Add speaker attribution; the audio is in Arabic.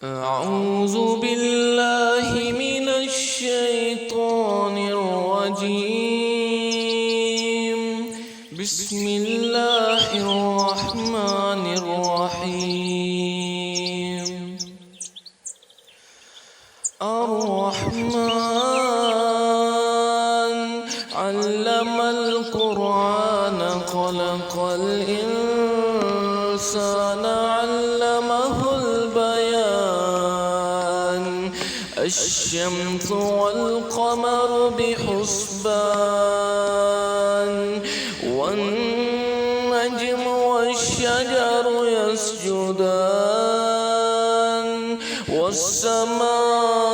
Speaker 1: أعوذ بالله من الشيطان الرجيم. بسم الله الرحمن الرحيم. الرحمن علم القرآن خلق الإنسان علمه البيان. الشمس والقمر بحسبان والنجم والشجر يسجدان والسماء